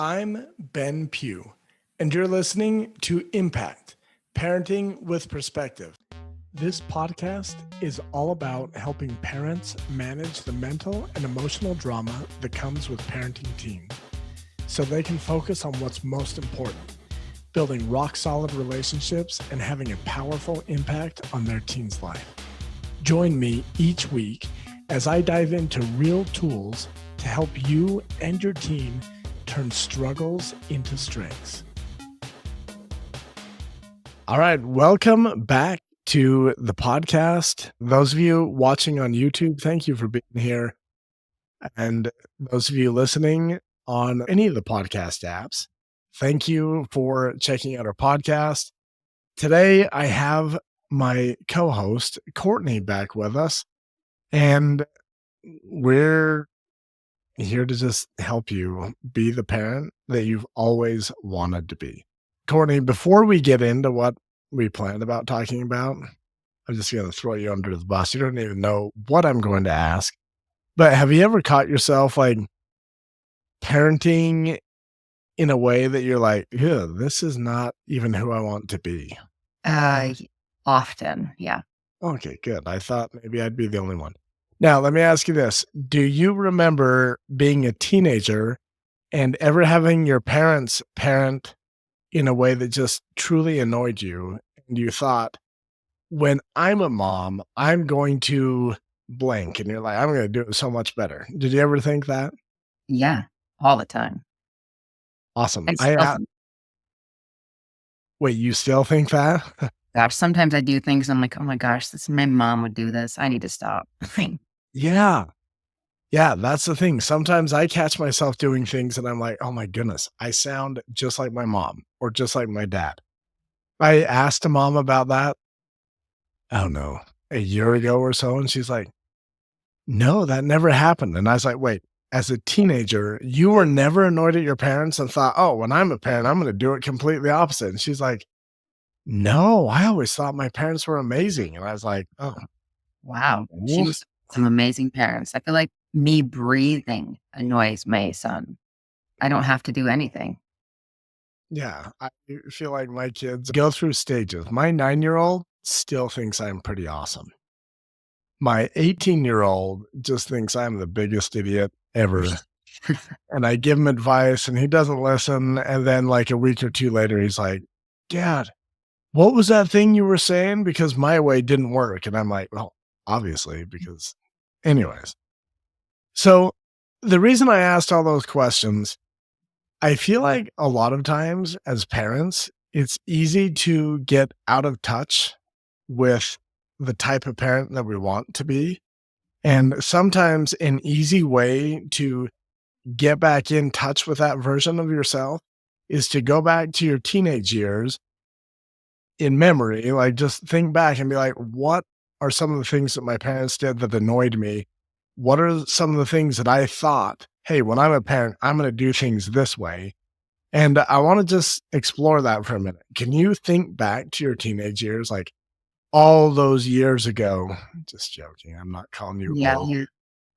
I'm Ben Pugh, and you're listening to Impact Parenting with Perspective. This podcast is all about helping parents manage the mental and emotional drama that comes with parenting teens so they can focus on what's most important, building rock solid relationships and having a powerful impact on their teen's life. Join me each week as I dive into real tools to help you and your teen turn struggles into strengths. All right, welcome back to the podcast. Those of you watching on YouTube, thank you for being here. And those of you listening on any of the podcast apps, thank you for checking out our podcast. Today, I have my co-host, Courtney, back with us, and we're here to just help you be the parent that you've always wanted to be. Courtney, before we get into what we planned about talking about, I'm just going to throw you under the bus. You don't even know what I'm going to ask, but have you ever caught yourself like parenting in a way that you're like, yeah, this is not even who I want to be? Often, yeah. Okay, good. I thought maybe I'd be the only one. Now, let me ask you this. Do you remember being a teenager and ever having your parents parent in a way that just truly annoyed you? And you thought, when I'm a mom, I'm going to blank. And you're like, I'm going to do it so much better. Did you ever think that? Yeah, all the time. Awesome. And still think, Wait, you still think that? gosh, sometimes I do things, I'm like, "Oh my gosh, my mom would do this. I need to stop." Yeah. Yeah, that's the thing. Sometimes I catch myself doing things and I'm like, oh my goodness, I sound just like my mom or just like my dad. I asked a mom about that, I don't know, a year ago or so. And she's like, no, that never happened. And I was like, wait, as a teenager, you were never annoyed at your parents and thought, oh, when I'm a parent, I'm going to do it completely opposite. And she's like, no, I always thought my parents were amazing. And I was like, oh, Wow, she woof. must have some amazing parents. I feel like me breathing annoys my son. I don't have to do anything. Yeah, I feel like my kids go through stages. My 9-year-old still thinks I'm pretty awesome. My 18-year-old just thinks I'm the biggest idiot ever. And I give him advice and he doesn't listen. And then like a week or two later, he's like, Dad, what was that thing you were saying? Because my way didn't work. And I'm like, well, obviously, because anyways. So the reason I asked all those questions, I feel like a lot of times as parents, it's easy to get out of touch with the type of parent that we want to be. And sometimes an easy way to get back in touch with that version of yourself is to go back to your teenage years in memory, like just think back and be like, what are some of the things that my parents did that annoyed me? What are some of the things that I thought, hey, when I'm a parent, I'm going to do things this way? And I want to just explore that for a minute. Can you think back to your teenage years, like all those years ago? Just joking. I'm not calling you Yeah, old.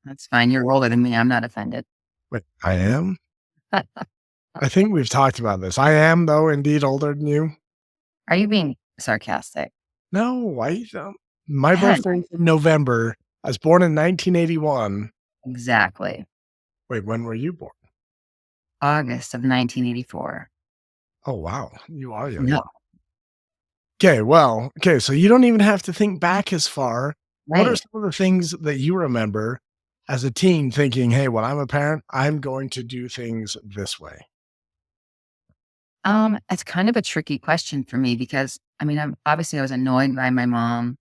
that's fine. You're older than me. I'm not offended. Wait, I am? I think we've talked about this. I am, though, indeed older than you. Are you being sarcastic? No, my Ben, birthday is in November. I was born in 1981. exactly. Wait, when were you born? August of 1984. Oh, wow. You are young. No, Okay, so you don't even have to think back as far. What are right. some of the things that you remember as a teen thinking, hey, when I'm a parent, I'm going to do things this way? It's kind of a tricky question for me because I mean, I was annoyed by my mom.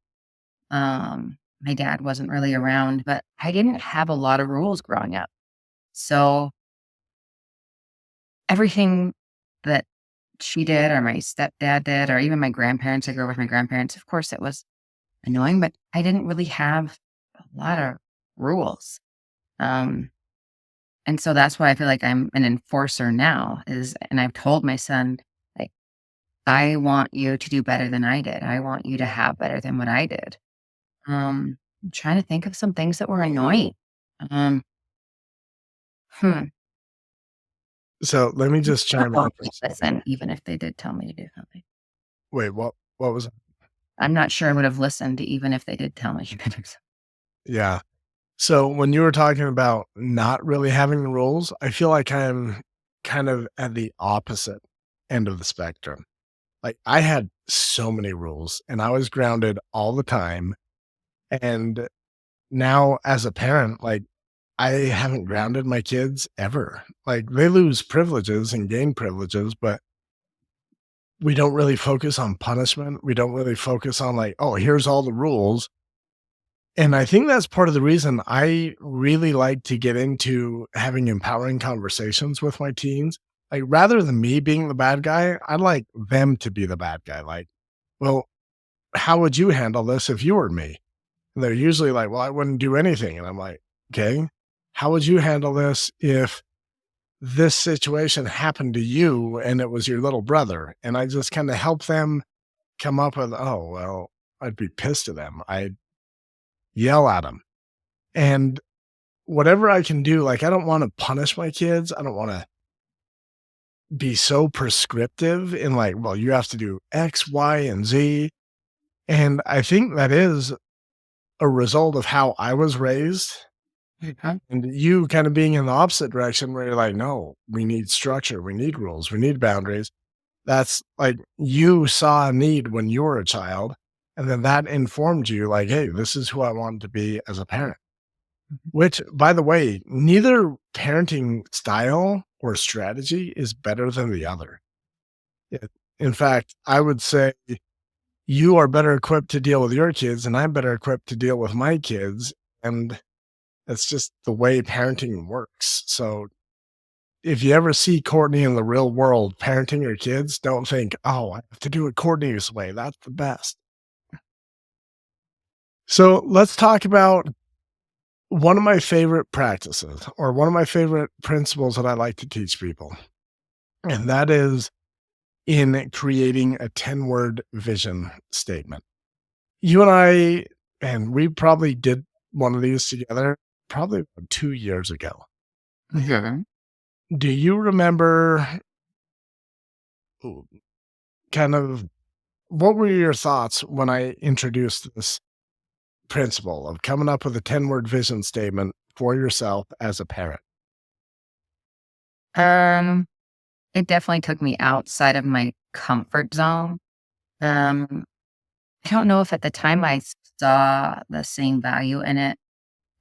My dad wasn't really around, but I didn't have a lot of rules growing up. So everything that she did or my stepdad did, or even my grandparents, I grew up with my grandparents, of course it was annoying, but I didn't really have a lot of rules. Um, and so that's why I feel like I'm an enforcer now and I've told my son, like, I want you to do better than I did. I want you to have better than what I did. I'm trying to think of some things that were annoying. Um, hmm. So let me just I don't chime know in if for a they'd second. listen even if they did tell me to do something. Wait, what was I'm not sure I would have listened even if they did tell me to do something. Yeah. So when you were talking about not really having the rules, I feel like I'm kind of at the opposite end of the spectrum. Like I had so many rules and I was grounded all the time. And now as a parent, like I haven't grounded my kids ever. Like they lose privileges and gain privileges, but we don't really focus on punishment. We don't really focus on like, oh, here's all the rules. And I think that's part of the reason I really like to get into having empowering conversations with my teens. Like, rather than me being the bad guy, I'd like them to be the bad guy. Like, well, how would you handle this if you were me? And they're usually like, well, I wouldn't do anything. And I'm like, okay, how would you handle this if this situation happened to you and it was your little brother? And I just kind of help them come up with, oh, well, I'd be pissed at them. I'd yell at them. And whatever I can do, like, I don't wanna punish my kids. I don't wanna be so prescriptive in like, "Well, you have to do X, Y, and Z." And I think that is a result of how I was raised, Mhm. and you kinda being in the opposite direction where you're like, "No, we need structure, we need rules, we need boundaries." That's like, you saw a need when you were a child, and then that informed you like, "Hey, this is who I want to be as a parent." Which, by the way, neither parenting style or strategy is better than the other. It In fact, I would say you are better equipped to deal with your kids, and I'm better equipped to deal with my kids, and that's just the way parenting works. So, if you ever see Courtney in the real world parenting her kids, don't think, "Oh, I have to do it Courtney's way. That's the best." So, let's talk about one of my favorite practices or one of my favorite principles that I like to teach people. And that is in creating a 10-word vision statement. You and I, and we probably did one of these together probably about 2 years ago. Mhm. Do you remember kind of what were your thoughts when I introduced this principle of coming up with a 10-word vision statement for yourself as a parent? Um, it definitely took me outside of my comfort zone. Um, I don't know if at the time I saw the same value in it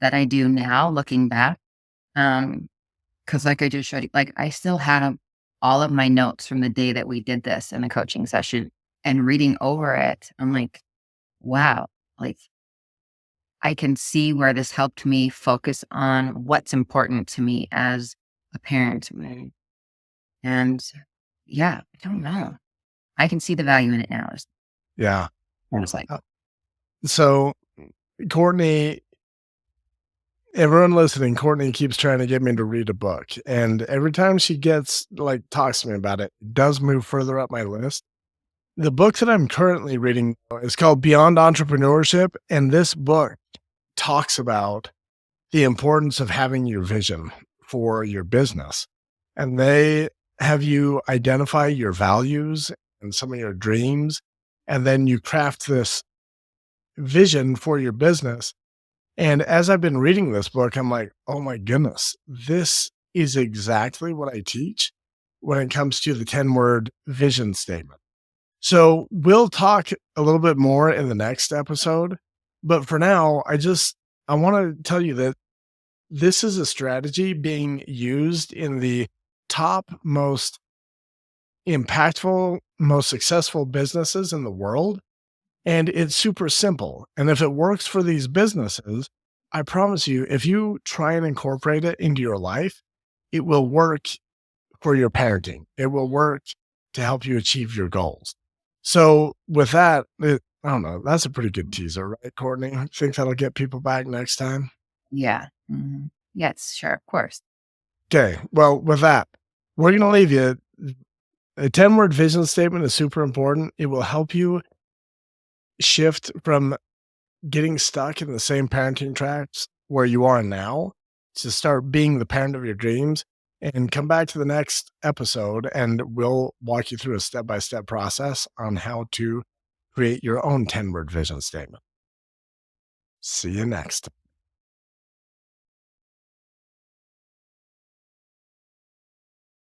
that I do now looking back. Because like I just showed you, like I still have all of my notes from the day that we did this in the coaching session and reading over it. I'm like, wow, like I can see where this helped me focus on what's important to me as a parent. And yeah, I don't know. I can see the value in it now. Yeah. It's like, Uh, So, Courtney, everyone listening, Courtney keeps trying to get me to read a book. And every time she gets like talks to me about it, it does move further up my list. The book that I'm currently reading is called Beyond Entrepreneurship. And this book talks about the importance of having your vision for your business. And they have you identify your values and some of your dreams. And then you craft this vision for your business. And as I've been reading this book, I'm like, oh my goodness, this is exactly what I teach when it comes to the 10-word vision statement. So we'll talk a little bit more in the next episode. But for now, I want to tell you that this is a strategy being used in the top most impactful, most successful businesses in the world. And it's super simple. And if it works for these businesses, I promise you, if you try and incorporate it into your life, it will work for your parenting. It will work to help you achieve your goals. So, with that, I don't know. That's a pretty good teaser, right, Courtney? I think that'll get people back next time. yeah. Yes, sure, of course. Okay. Well, with that, we're going to leave you. A 10-word vision statement is super important. It will help you shift from getting stuck in the same parenting tracks where you are now to start being the parent of your dreams. and come back to the next episode and we'll walk you through a step by step process on how to create your own 10-word vision statement. See you next.